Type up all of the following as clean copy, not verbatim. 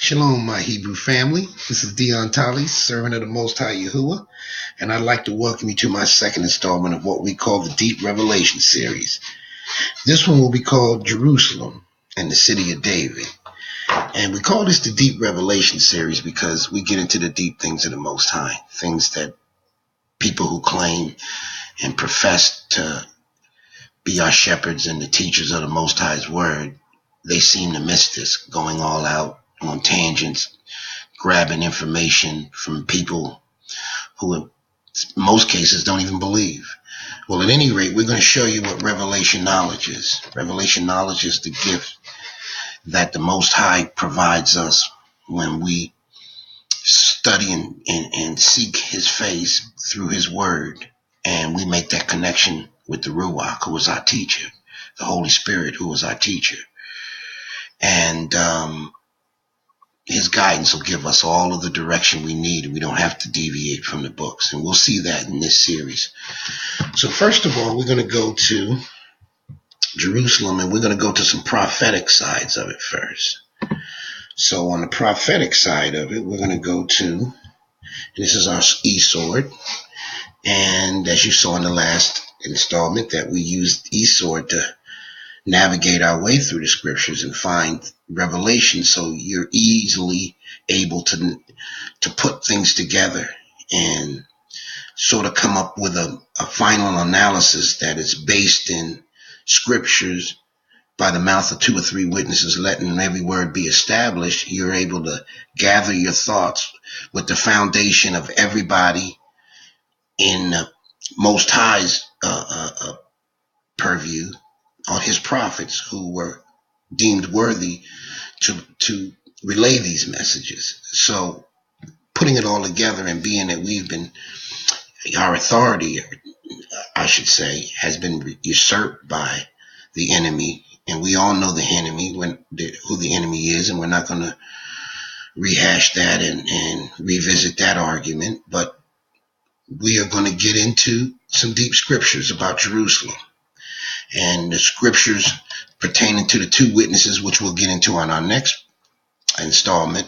Shalom, my Hebrew family. This is Dion Tali, servant of the Most High Yahuwah, and I'd like to welcome you to my second installment of what we call the Deep Revelation series. This one will be called Jerusalem and the City of David. And we call this the Deep Revelation series because we get into the deep things of the Most High, things that people who claim and profess to be our shepherds and the teachers of the Most High's word, they seem to miss this, going all out on tangents, grabbing information from people who in most cases don't even believe. Well, at any rate, we're going to show you what revelation knowledge is. Revelation knowledge is the gift that the Most High provides us when we study and seek his face through his word, and we make that connection with the Ruach, who is our teacher, the Holy Spirit, who is our teacher. And his guidance will give us all of the direction we need. We don't have to deviate from the books. And we'll see that in this series. So first of all, we're going to go to Jerusalem, and we're going to go to some prophetic sides of it first. So on the prophetic side of it, we're going to go to, this is our eSword. And as you saw in the last installment, that we used eSword to navigate our way through the scriptures and find revelation, so you're easily able to put things together and sort of come up with a final analysis that is based in scriptures by the mouth of 2 or 3 witnesses, letting every word be established. You're able to gather your thoughts with the foundation of everybody in the Most High's purview, on his prophets who were deemed worthy to relay these messages. So putting it all together, and being that we've been, our authority, I should say, has been usurped by the enemy, and we all know the enemy, who the enemy is, and we're not going to rehash that and revisit that argument, but we are going to get into some deep scriptures about Jerusalem and the scriptures pertaining to the 2 witnesses, which we'll get into on our next installment.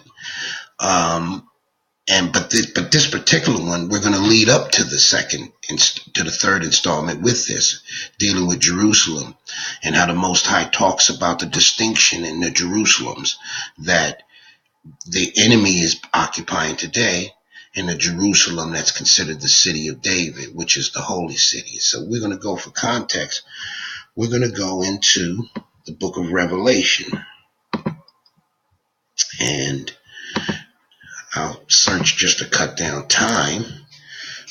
But this particular one, we're going to lead up to the third installment with this, dealing with Jerusalem and how the Most High talks about the distinction in the Jerusalems that the enemy is occupying today, and the Jerusalem that's considered the city of David, which is the holy city. So we're going to go, for context, we're going to go into the book of Revelation, and I'll search just to cut down time.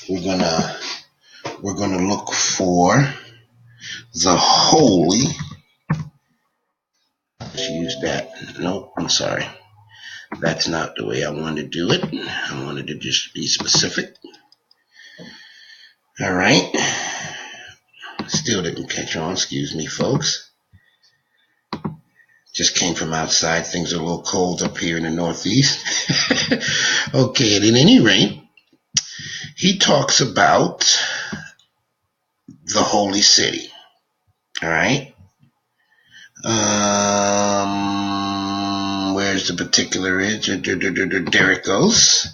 We're gonna look for the holy. Let's use that. No, I'm sorry. That's not the way I wanted to do it. I wanted to just be specific. All right. Still didn't catch on. Excuse me, folks. Just came from outside. Things are a little cold up here in the Northeast. Okay, at any rate, he talks about the holy city. All right. Where's the particular edge? There it goes.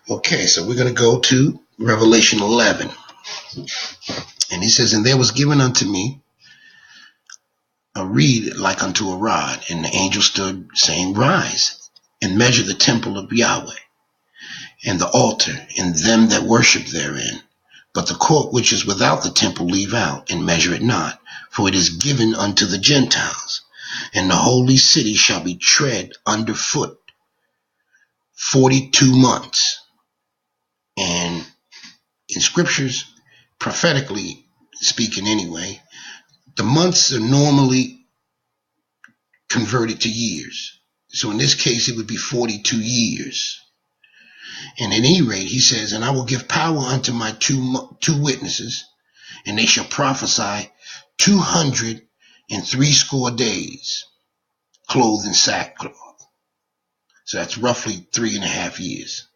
Okay, so we're going to go to Revelation 11. And he says, "And there was given unto me a reed like unto a rod, and the angel stood, saying, Rise, and measure the temple of Yahweh, and the altar, and them that worship therein. But the court which is without the temple leave out, and measure it not, for it is given unto the Gentiles. And the holy city shall be tread under foot 42 months. And in scriptures, prophetically speaking anyway, the months are normally converted to years. So in this case, it would be 42 years. And at any rate, he says, And I will give power unto my two witnesses, and they shall prophesy 260 days, clothed in sackcloth. So that's roughly 3.5 years.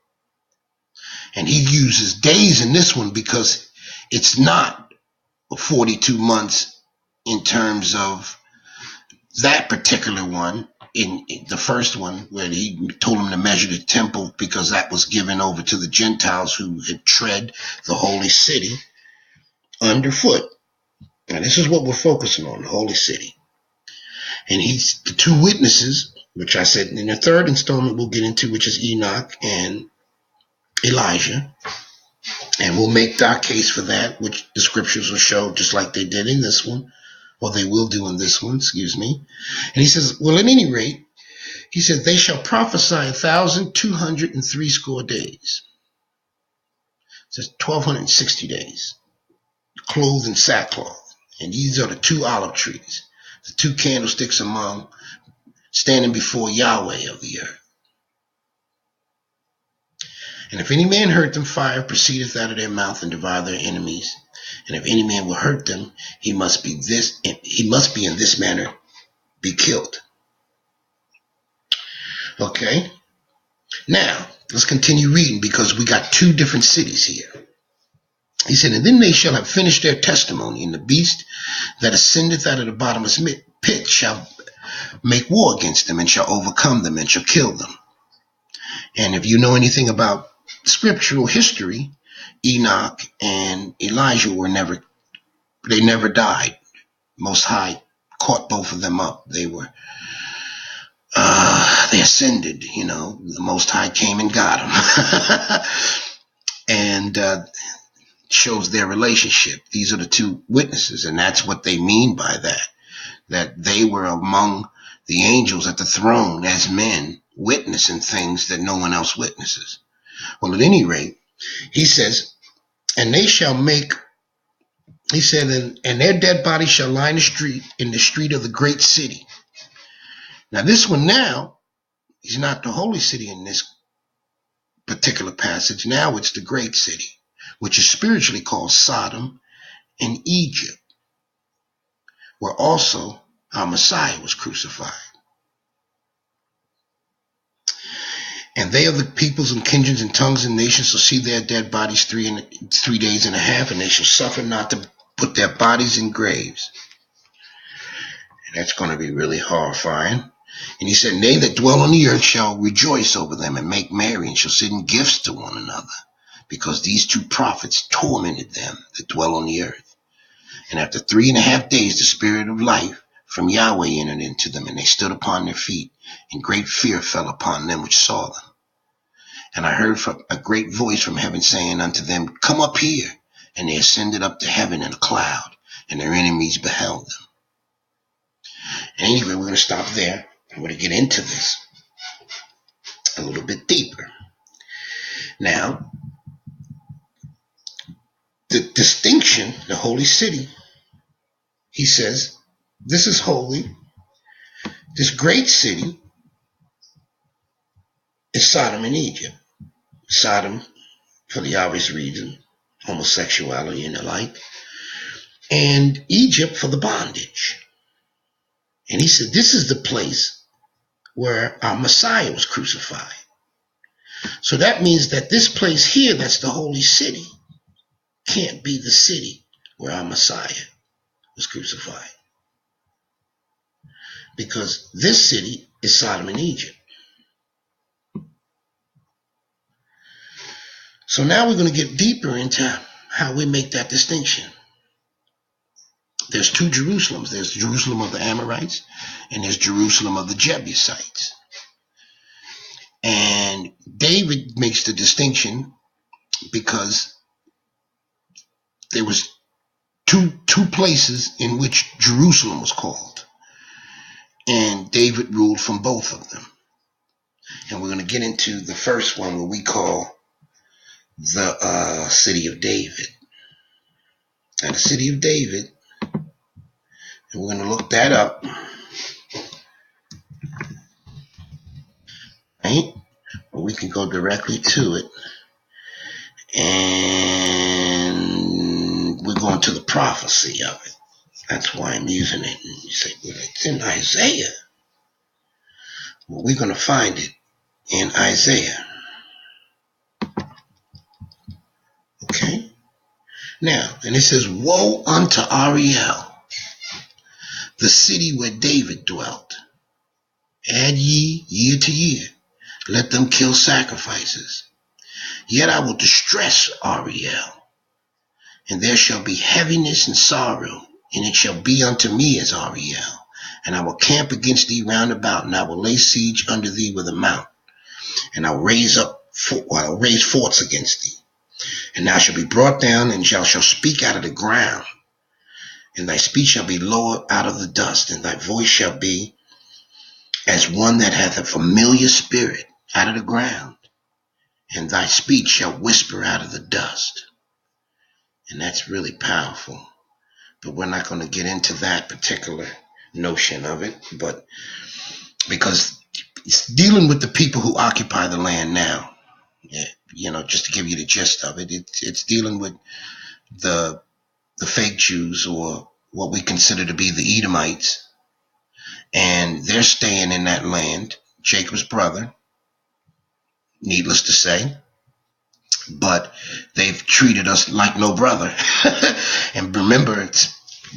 And he uses days in this one because it's not 42 months in terms of that particular one. in the first one, where he told him to measure the temple because that was given over to the Gentiles who had tread the holy city underfoot. Now, this is what we're focusing on, the holy city. And he's the two witnesses, which I said in the third installment we'll get into, which is Enoch and Elijah. And we'll make our case for that, which the scriptures will show, just like they did in this one, or they will do in this one, excuse me. And he says, well, at any rate, he said, they shall prophesy 1,260 days. It says 1,260 days, clothed in sackcloth. And these are the two olive trees, the two candlesticks among, standing before Yahweh of the earth. And if any man hurt them, fire proceedeth out of their mouth and devour their enemies. And if any man will hurt them, he must be in this manner be killed. Okay. Now, let's continue reading because we got two different cities here. He said, and then they shall have finished their testimony, and the beast that ascendeth out of the bottomless pit shall make war against them, and shall overcome them, and shall kill them. And if you know anything about scriptural history, Enoch and Elijah never died. Most High caught both of them up. They ascended, the Most High came and got them. And shows their relationship. These are the two witnesses, and that's what they mean by that they were among the angels at the throne as men, witnessing things that no one else witnesses. Well, at any rate, he says, and they shall make, he said, and their dead bodies shall lie in the street of the great city. Now, this one now is not the holy city in this particular passage. Now it's the great city, which is spiritually called Sodom and Egypt, where also our Messiah was crucified. And they of the peoples and kindreds and tongues and nations shall see their dead bodies 3 days and a half, and they shall suffer not to put their bodies in graves. And that's going to be really horrifying. And he said, and they that dwell on the earth shall rejoice over them and make merry, and shall send gifts to one another, because these two prophets tormented them that dwell on the earth. And after 3.5 days the spirit of life from Yahweh entered into them, and they stood upon their feet, and great fear fell upon them which saw them. And I heard from a great voice from heaven saying unto them, come up here. And they ascended up to heaven in a cloud, and their enemies beheld them. Anyway, we're going to stop there. I'm going to get into this a little bit deeper. Now, the distinction, the holy city, he says, this is holy. This great city is Sodom and Egypt. Sodom, for the obvious reason, homosexuality and the like, and Egypt for the bondage. And he said, this is the place where our Messiah was crucified. So that means that this place here, that's the holy city, can't be the city where our Messiah was crucified. Because this city is Sodom and Egypt. So now we're going to get deeper into how we make that distinction. There's two Jerusalems. There's Jerusalem of the Amorites, and there's Jerusalem of the Jebusites. And David makes the distinction because there was two places in which Jerusalem was called. And David ruled from both of them. And we're going to get into the first one, where we call the city of David. Now, the city of David, and we're going to look that up. Right? Or we can go directly to it. And we're going to the prophecy of it. That's why I'm using it. And you say, well, it's in Isaiah. Well, we're going to find it in Isaiah. Okay? Now, and it says, woe unto Ariel, the city where David dwelt, Add ye year to year. Let them kill sacrifices. Yet I will distress Ariel, and there shall be heaviness and sorrow, and it shall be unto me as Ariel. And I will camp against thee round about, and I will lay siege under thee with a mount, and I'll raise forts against thee. And thou shalt be brought down, and shall speak out of the ground, and thy speech shall be lowered out of the dust, and thy voice shall be as one that hath a familiar spirit out of the ground, and thy speech shall whisper out of the dust. And that's really powerful. But we're not going to get into that particular notion of it, but because it's dealing with the people who occupy the land now. Just to give you the gist of it, it's dealing with the fake Jews, or what we consider to be the Edomites, and they're staying in that land, Jacob's brother, needless to say, but they've treated us like no brother. And remember,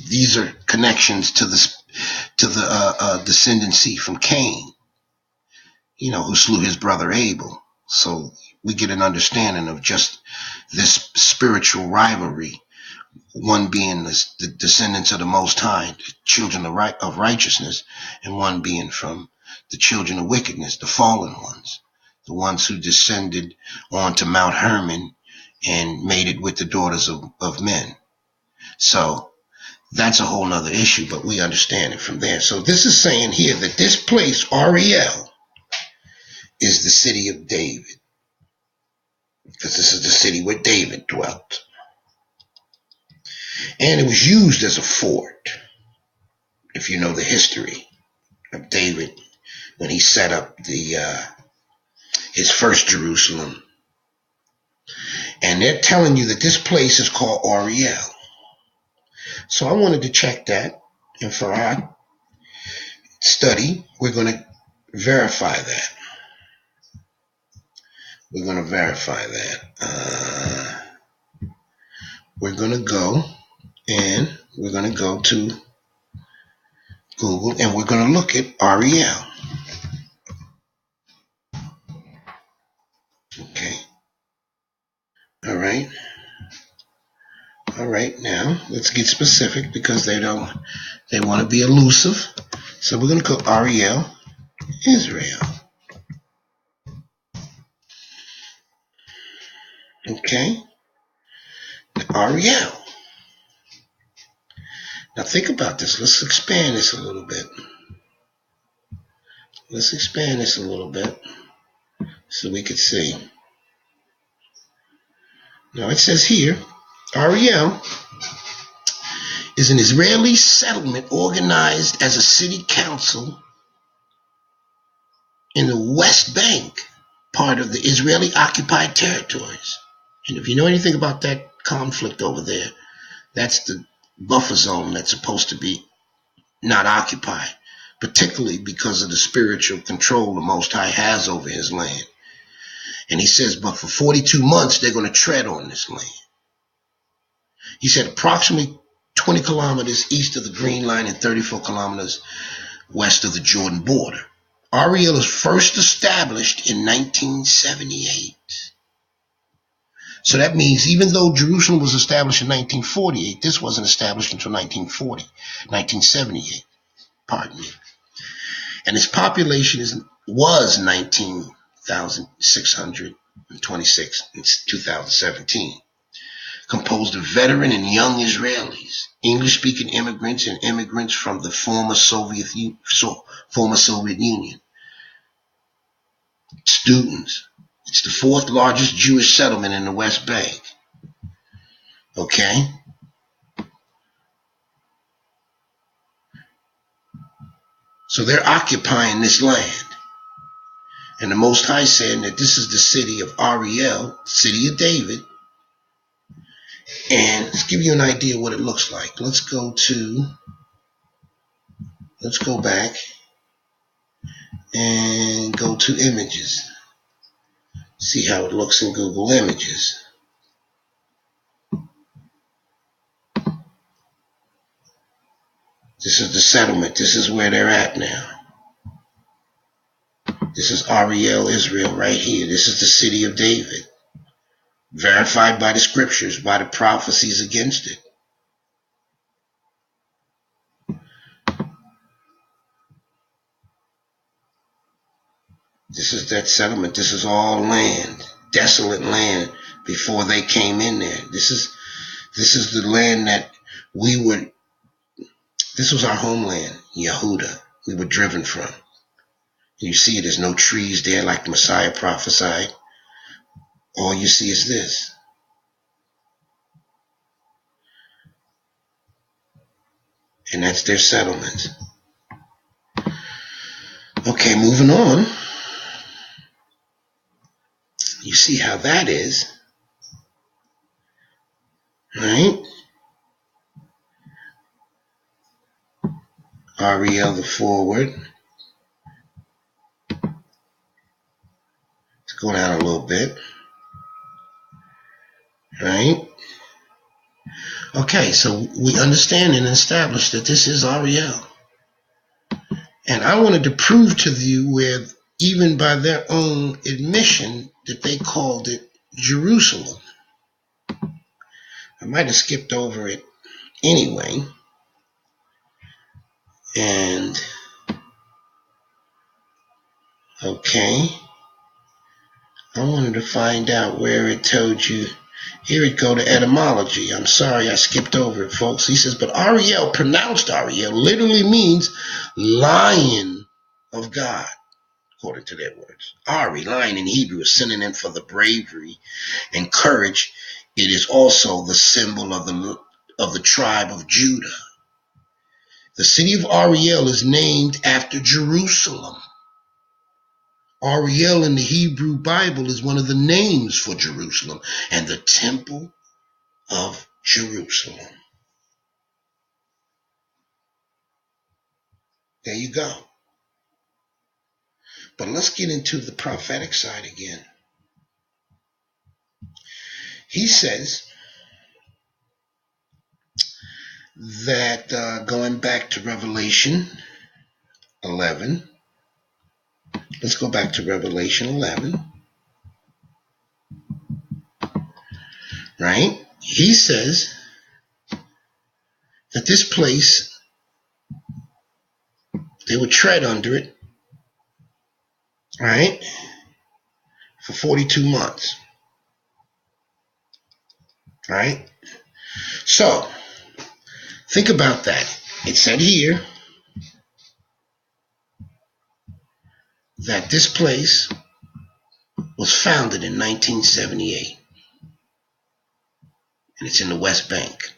these are connections to the descendancy from Cain, who slew his brother Abel. So we get an understanding of just this spiritual rivalry, one being the descendants of the Most High, the children of righteousness, and one being from the children of wickedness, the fallen ones, the ones who descended onto Mount Hermon and made it with the daughters of men. So that's a whole nother issue, but we understand it from there. So this is saying here that this place, Ariel, is the city of David, because this is the city where David dwelt. And it was used as a fort, if you know the history of David, when he set up his first Jerusalem. And they're telling you that this place is called Ariel. So I wanted to check that, and for our study, we're going to verify that. We're going to verify that. We're going to go, and we're going to go to Google, and we're going to look at Ariel. Okay. All right. All right. Now let's get specific, because they want to be elusive. So we're going to go Ariel, Israel. Okay. Ariel. Now think about this. Let's expand this a little bit. So we could see. Now it says here, Ariel is an Israeli settlement organized as a city council in the West Bank, part of the Israeli occupied territories. And if you know anything about that conflict over there, that's the buffer zone that's supposed to be not occupied, particularly because of the spiritual control the Most High has over his land. And he says, but for 42 months, they're going to tread on this land. He said approximately 20 kilometers east of the Green Line and 34 kilometers west of the Jordan border. Ariel was first established in 1978. So that means even though Jerusalem was established in 1948, this wasn't established until 1978, pardon me. And its population was 19,626 in 2017, composed of veteran and young Israelis, English-speaking immigrants, and immigrants from the former Soviet Union. Students. It's the fourth largest Jewish settlement in the West Bank. Okay? So they're occupying this land. And the Most High said that this is the city of Ariel, city of David. And let's give you an idea what it looks like. Let's go back and go to images. See how it looks in Google Images. This is the settlement. This is where they're at now. This is Ariel, Israel, right here. This is the city of David, verified by the scriptures, by the prophecies against it. This is that settlement. This is all land, desolate land before they came in there. This is the land that this was our homeland, Yehuda. We were driven from. And you see there's no trees there like the Messiah prophesied. All you see is this. And that's their settlement. Okay, moving on. You see how that is, right? Ariel, the forward. Let's go down a little bit, right? Okay, so we understand and establish that this is Ariel. And I wanted to prove to you where, even by their own admission, that they called it Jerusalem. I might have skipped over it anyway. And, okay, I wanted to find out where it told you. Here it go to etymology. I'm sorry I skipped over it, folks. He says, but Ariel, pronounced Ariel, literally means lion of God, according to their words. Ari, lion in Hebrew, is synonym for the bravery and courage. It is also the symbol of the tribe of Judah. The city of Ariel is named after Jerusalem. Ariel in the Hebrew Bible is one of the names for Jerusalem and the temple of Jerusalem. There you go. But let's get into the prophetic side again. He says that going back to Revelation 11, let's go back to Revelation 11, right? He says that this place, they would tread under it, right, for 42 months, right? So, think about that. It said here that this place was founded in 1978, and it's in the West Bank,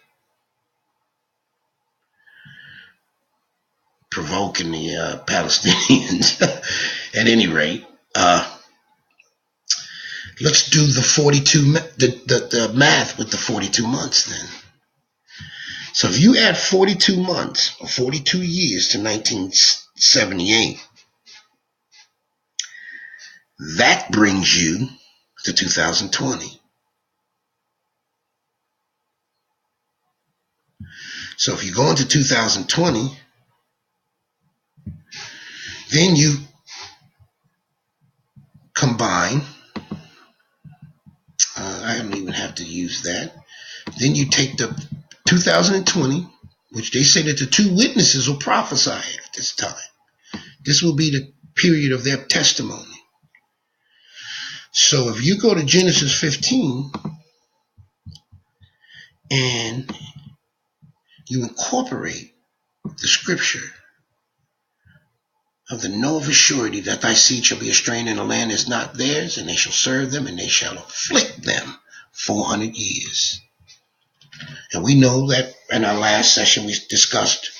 provoking the Palestinians. At any rate, let's do the 42, the math with the 42 months then. So if you add 42 months or 42 years to 1978, that brings you to 2020. So if you go into 2020, then you combine, I don't even have to use that. Then you take the 2020, which they say that the two witnesses will prophesy at this time. This will be the period of their testimony. So if you go to Genesis 15 and you incorporate the scripture of the know of a surety that thy seed shall be a stranger in a land is not theirs, and they shall serve them, and they shall afflict them 400 years. And we know that in our last session we discussed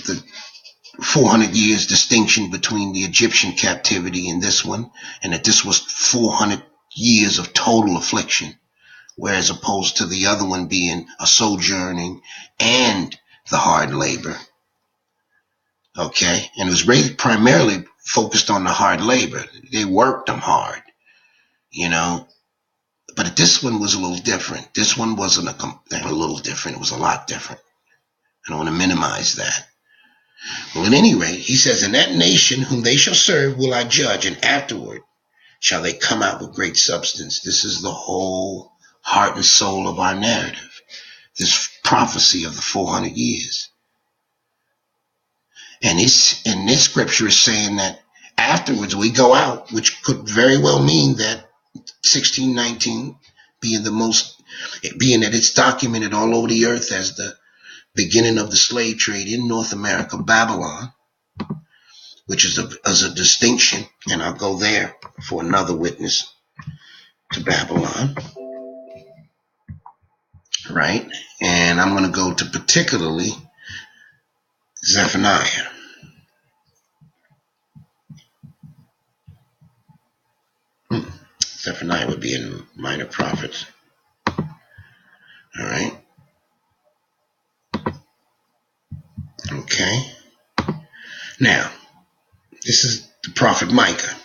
the 400 years distinction between the Egyptian captivity and this one, and that this was 400 years of total affliction, whereas opposed to the other one being a sojourning and the hard labor. Okay, and it was really primarily focused on the hard labor. They worked them hard, you know. But this one was a little different. This one wasn't a little different. It was a lot different. I don't want to minimize that. Well, at any rate, he says, "In that nation whom they shall serve will I judge, and afterward shall they come out with great substance." This is the whole heart and soul of our narrative, this prophecy of the 400 years. And this scripture is saying that afterwards we go out, which could very well mean that 1619 being that it's documented all over the earth as the beginning of the slave trade in North America, Babylon, which is a distinction, and I'll go there for another witness to Babylon, right? And I'm going to go to particularly Zephaniah. Zephaniah would be in Minor Prophets. All right. Okay. Now, this is the prophet Micah.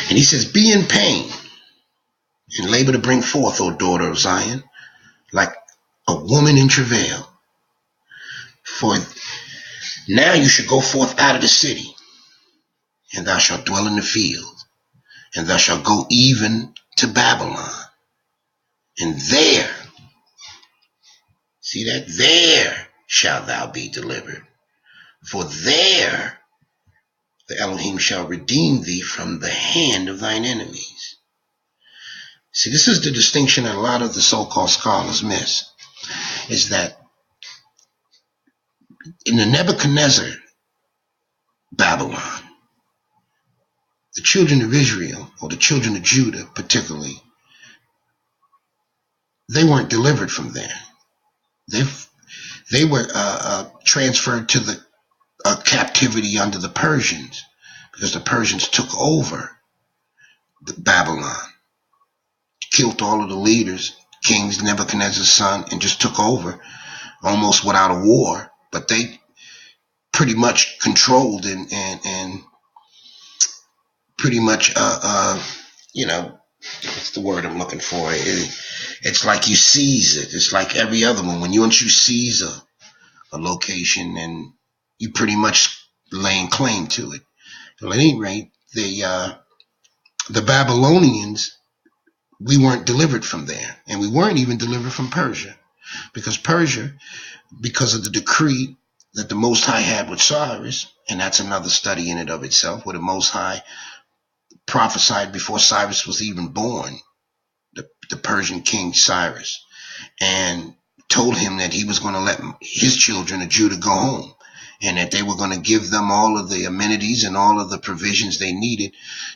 And he says, "Be in pain and labor to bring forth, O daughter of Zion, like a woman in travail. For now you shall go forth out of the city, and thou shalt dwell in the field, and thou shalt go even to Babylon. And there, see that? There shalt thou be delivered. For there the Elohim shall redeem thee from the hand of thine enemies." See, this is the distinction that a lot of the so-called scholars miss, is that in the Nebuchadnezzar Babylon, the children of Israel, or the children of Judah particularly, they weren't delivered from there. They were transferred to the captivity under the Persians, because the Persians took over Babylon, killed all of the leaders, kings, Nebuchadnezzar's son, and just took over almost without a war. But they pretty much controlled and pretty much, what's the word I'm looking for? It's like you seize it. It's like every other one. Once you seize a location, and you pretty much laying claim to it. Well, at any rate, the Babylonians, we weren't delivered from there, and we weren't even delivered from Persia, because because of the decree that the Most High had with Cyrus, and that's another study in and of itself, where the Most High prophesied before Cyrus was even born, the Persian king Cyrus, and told him that he was going to let his children of Judah go home, and that they were going to give them all of the amenities and all of the provisions they needed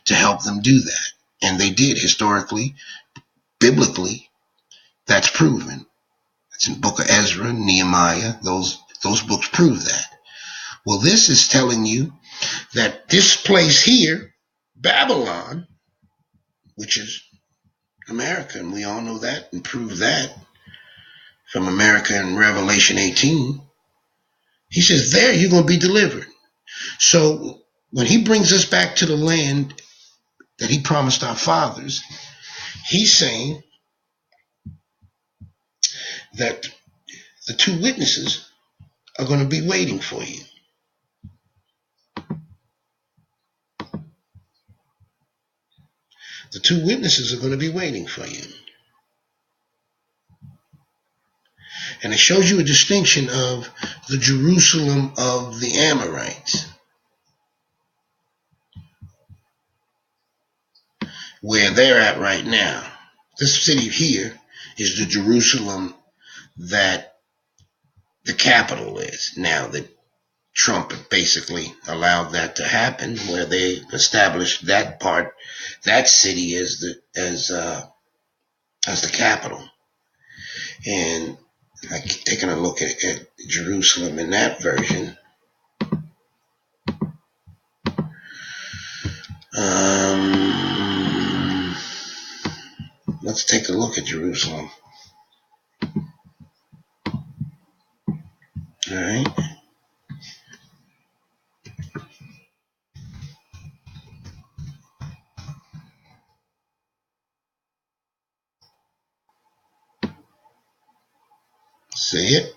to help them do that. And they did. Historically, biblically, that's proven. It's in the book of Ezra, Nehemiah. Those books prove that. Well, this is telling you that this place here, Babylon, which is America, and we all know that and prove that from America in Revelation 18, he says, there you're going to be delivered. So when he brings us back to the land that he promised our fathers, he's saying that the two witnesses are going to be waiting for you. The two witnesses are going to be waiting for you. And it shows you a distinction of the Jerusalem of the Amorites, where they're at right now. This city here is the Jerusalem that the capital is. Now that Trump basically allowed that to happen, where they established that part, that city as the capital. And like taking a look at Jerusalem in that version, let's take a look at Jerusalem. All right. See it?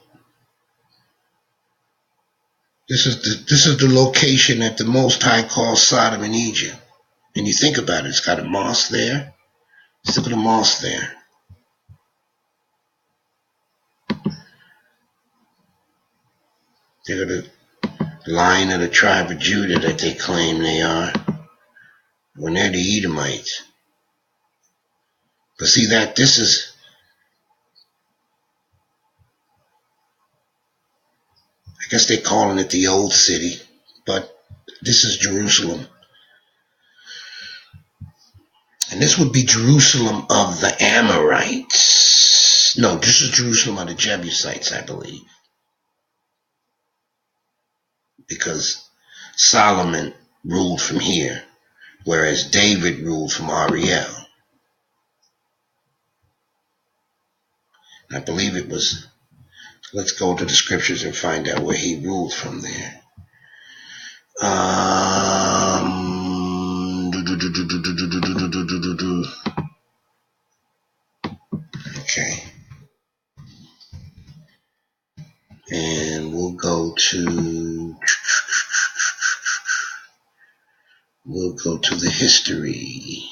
This is the location that the Most High calls Sodom and Egypt. And you think about it, it's got a mosque there. Let's look at a mosque there. They got a line of the tribe of Judah that they claim they are. When they're the Edomites. But see that this is, I guess they're calling it the old city, but this is Jerusalem. And this would be Jerusalem of the Amorites. No, this is Jerusalem of the Jebusites, I believe. Because Solomon ruled from here, whereas David ruled from Ariel. I believe it was, let's go to the scriptures and find out where he ruled from there. Okay. And we'll go to the history.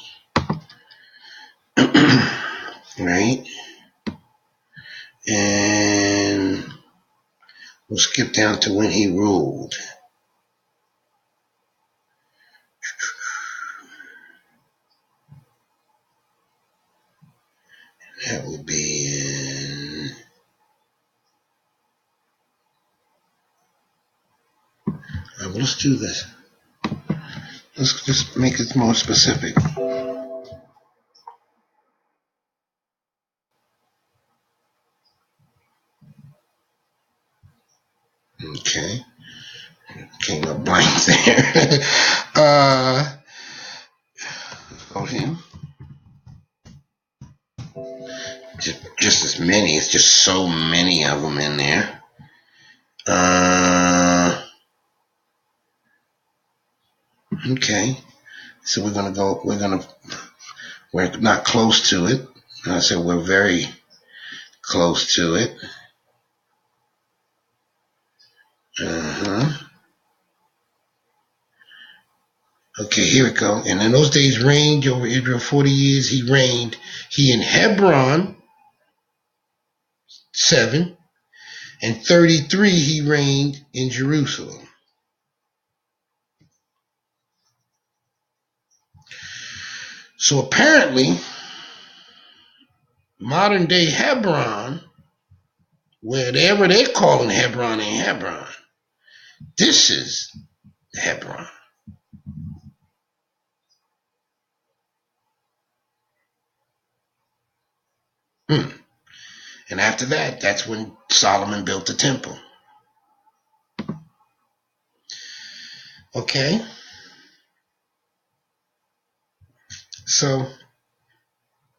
Right? And we'll skip down to when he ruled. That would be in, well, let's do this. Let's just make it more specific. Okay. Came up blank there. Go to him. Just as many. It's just so many of them in there. Okay. So we're not close to it. I said we're very close to it. Okay, here we go. And in those days reigned over Israel 40 years. He reigned. He in Hebron 7, and 33 he reigned in Jerusalem. So apparently, modern day Hebron, whatever they're calling Hebron ain't Hebron. This is Hebron. And after that, that's when Solomon built the temple. Okay? So,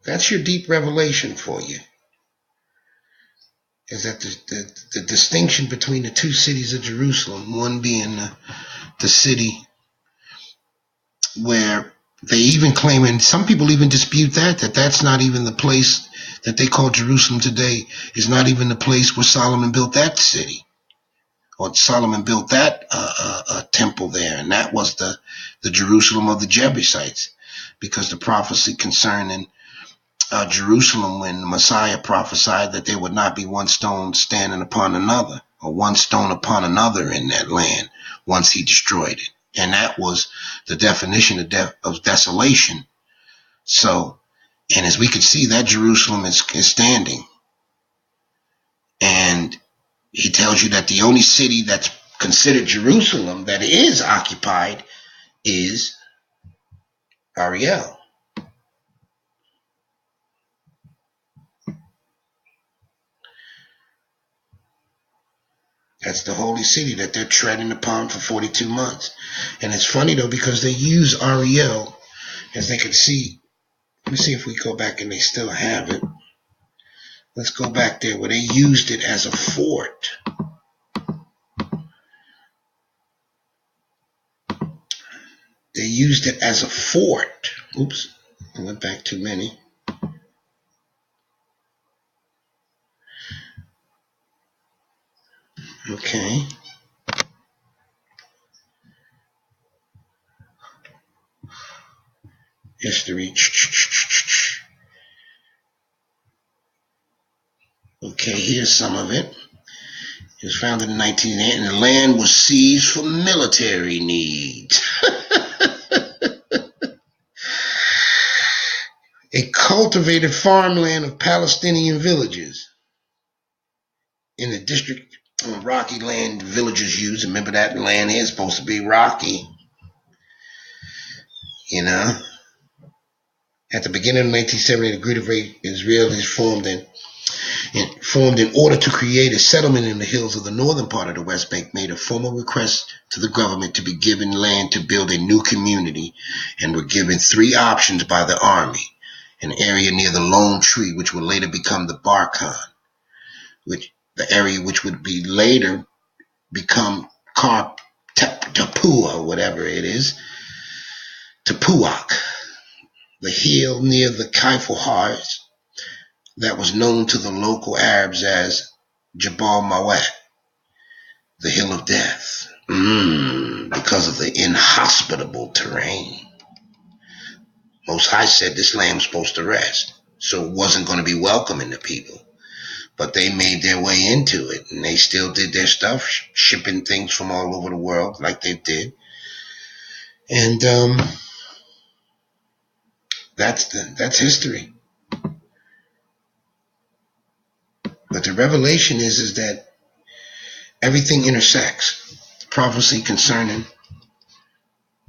that's your deep revelation for you. Is that the distinction between the two cities of Jerusalem, one being the city where they even claim, and some people even dispute that's not even the place that they call Jerusalem today, is not even the place where Solomon built that city, or Solomon built that temple there, and that was the Jerusalem of the Jebusites, because the prophecy concerning Jerusalem, when the Messiah prophesied that there would not be one stone standing upon another, or one stone upon another in that land once he destroyed it. And that was the definition of desolation. So, and as we could see, that Jerusalem is standing. And he tells you that the only city that's considered Jerusalem that is occupied is Ariel. That's the holy city that they're treading upon for 42 months. And it's funny, though, because they use Ariel, as they can see. Let me see if we go back and they still have it. Let's go back there where they used it as a fort. They used it as a fort. Oops, I went back too many. Okay. History. Okay, here's some of it. It was founded in 1980, and the land was seized for military needs. A cultivated farmland of Palestinian villages in the district of rocky land villagers use. Remember, that land is supposed to be rocky. You know, at the beginning of 1970, the group of Israelis formed in order to create a settlement in the hills of the northern part of the West Bank, made a formal request to the government to be given land to build a new community, and were given 3 options by the army: an area near the Lone Tree, which would later become the Barkan, the area which would be later become Tapua, whatever it is, Tapuak, the hill near the Kaifal Hars that was known to the local Arabs as Jabal Mawat, the Hill of Death, because of the inhospitable terrain. Most High said this land was supposed to rest, so it wasn't going to be welcoming to people. But they made their way into it, and they still did their stuff, shipping things from all over the world like they did. And that's history. But the revelation is that everything intersects. The prophecy concerning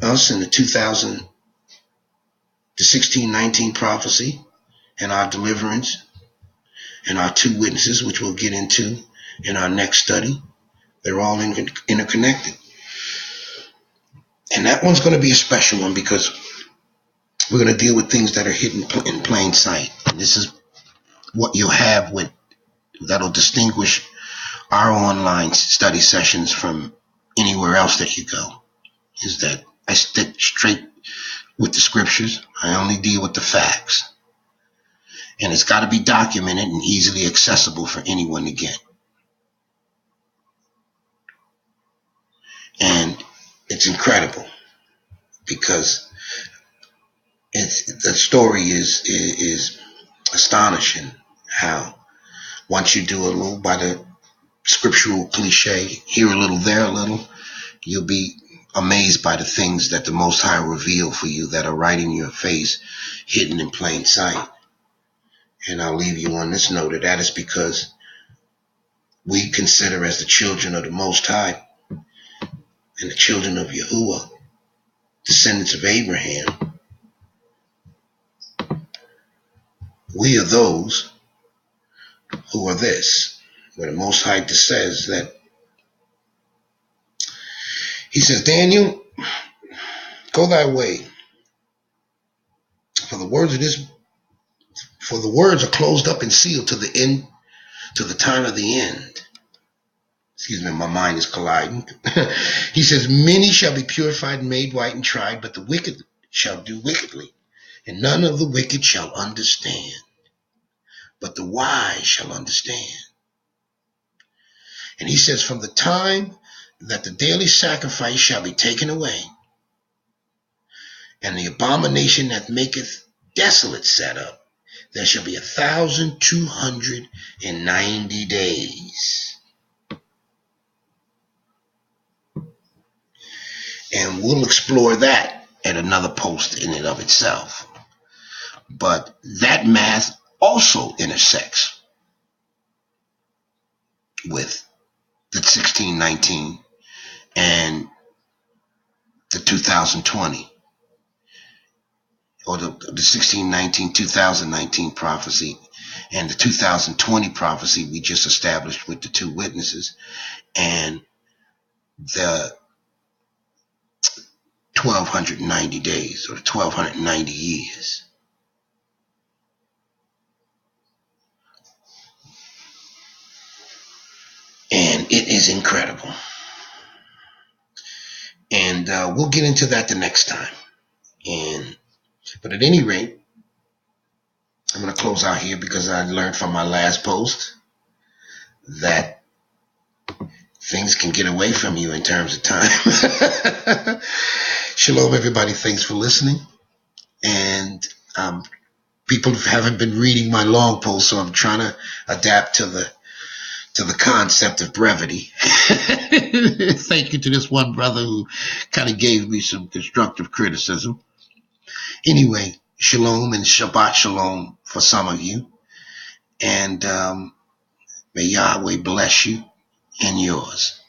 us in the 1619 prophecy, and our deliverance, and our 2 witnesses, which we'll get into in our next study, they're all interconnected. And that one's going to be a special one, because we're going to deal with things that are hidden in plain sight. And this is what you'll have that'll distinguish our online study sessions from anywhere else that you go, is that I stick straight with the scriptures. I only deal with the facts. And it's got to be documented and easily accessible for anyone to get. And it's incredible, because the story is astonishing, how once you do a little by the scriptural cliche, here a little, there a little, you'll be amazed by the things that the Most High reveal for you that are right in your face, hidden in plain sight. And I'll leave you on this note, that is because we consider, as the children of the Most High and the children of Yahuwah, descendants of Abraham, we are those who are this, where the Most High says that, he says, Daniel, go thy way, for the words are closed up and sealed to the end, to the time of the end. Excuse me, my mind is colliding. He says, many shall be purified and made white and tried, but the wicked shall do wickedly, and none of the wicked shall understand, but the wise shall understand. And he says, from the time that the daily sacrifice shall be taken away, and the abomination that maketh desolate set up, there shall be 1,290 days. And we'll explore that at another post in and of itself. But that math also intersects with the 1619 and the 2020, or the 1619, 2019 prophecy, and the 2020 prophecy we just established with the 2 witnesses, and the 1,290 days, or 1,290 years. And it is incredible. And we'll get into that the next time. But at any rate, I'm going to close out here, because I learned from my last post that things can get away from you in terms of time. Shalom, everybody. Thanks for listening. and people haven't been reading my long posts, so I'm trying to adapt to the concept of brevity. Thank you to this one brother who kind of gave me some constructive criticism. Anyway, shalom and Shabbat shalom for some of you, and may Yahweh bless you and yours.